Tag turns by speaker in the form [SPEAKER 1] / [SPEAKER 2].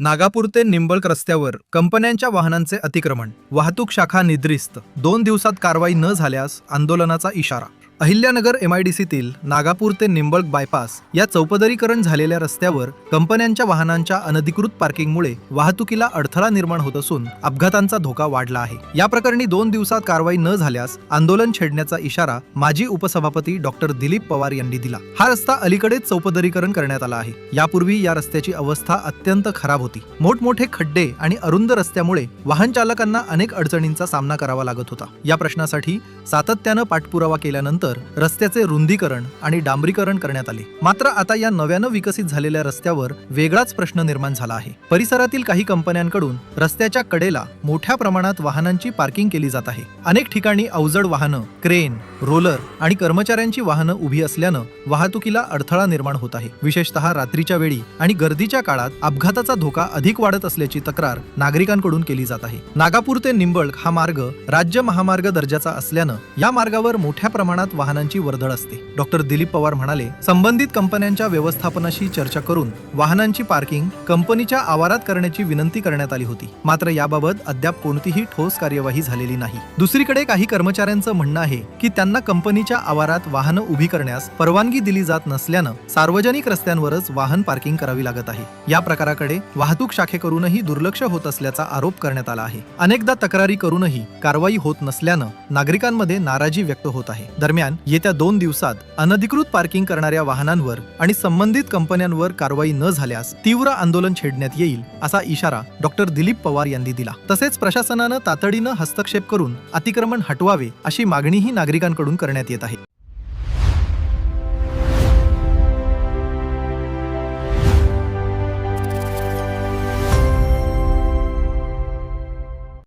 [SPEAKER 1] नागापूर ते निंबळक रस्त्यावर कंपन्यांच्या वाहनांचे अतिक्रमण, वाहतूक शाखा निद्रिस्त, 2 दिवसात कारवाई न झाल्यास आंदोलनाचा इशारा. अहिल्यानगर MIDCतील नागापूर ते निंबळक बायपास या चौपदरीकरण झालेल्या रस्त्यावर कंपन्यांच्या वाहनांच्या अनधिकृत पार्किंगमुळे वाहतुकीला अडथळा निर्माण होत असून अपघातांचा धोका वाढला आहे. या प्रकरणी 2 दिवसात कारवाई न झाल्यास आंदोलन छेडण्याचा इशारा माजी उपसभापती डॉक्टर दिलीप पवार यांनी दिला. हा रस्ता अलीकडेच चौपदरीकरण करण्यात आला आहे. यापूर्वी या रस्त्याची अवस्था अत्यंत खराब होती. मोठमोठे खड्डे आणि अरुंद रस्त्यामुळे वाहन चालकांना अनेक अडचणींचा सामना करावा लागत होता. या प्रश्नासाठी सातत्यानं पाठपुरावा केल्यानंतर रस्त्याचे रुंदीकरण आणि डांबरीकरण करण्यात आले. मात्र आता या नव्यानं विकसित झालेल्या रस्त्यावर वेगळाच प्रश्न निर्माण झाला आहे. परिसरातील काही कंपन्यांकडून रस्त्याच्या कडेला मोठ्या प्रमाणात वाहनांची पार्किंग केली जात आहे. अनेक ठिकाणी अवजड वाहनं, क्रेन, रोलर आणि कर्मचाऱ्यांची वाहनं उभी असल्यानं वाहतुकीला अडथळा निर्माण होत आहे. विशेषतः रात्रीच्या वेळी आणि गर्दीच्या काळात अपघाताचा धोका अधिक वाढत असल्याची तक्रार नागरिकांकडून केली जात आहे. नागापूर ते निंबळक हा मार्ग राज्य महामार्ग दर्जाचा असल्यानं या मार्गावर मोठ्या प्रमाणात वाहनांची वर्दळ असते. डॉक्टर दिलीप पवार म्हणाले, संबंधित कंपन्यांच्या व्यवस्थापनाशी चर्चा करून वाहनांची पार्किंग कंपनीच्या आवारात करण्याची विनंती करण्यात आली होती. मात्र याबाबत अद्याप कोणतीही ठोस कार्यवाही झालेली नाही. दुसरीकडे काही कर्मचाऱ्यांचं म्हणणं आहे की त्यांना कंपनीच्या आवारात वाहनं उभी करण्यास परवानगी दिली जात नसल्यानं सार्वजनिक रस्त्यांवरच वाहन पार्किंग करावी लागत आहे. या प्रकाराकडे वाहतूक शाखेकडूनही दुर्लक्ष होत असल्याचा आरोप करण्यात आला आहे. अनेकदा तक्रारी करूनही कारवाई होत नसल्यानं नागरिकांमध्ये नाराजी व्यक्त होत आहे. दरम्यान येत्या 2 दिवसात अनधिकृत पार्किंग करणाऱ्या वाहनांवर आणि संबंधित कंपन्यांवर कारवाई न झाल्यास तीव्र आंदोलन छेडण्यात येईल असा इशारा डॉक्टर दिलीप पवार यांनी दिला. तसेच प्रशासनानं तातडीनं हस्तक्षेप करून अतिक्रमण हटवावे अशी मागणीही नागरिकांकडून करण्यात येत आहे.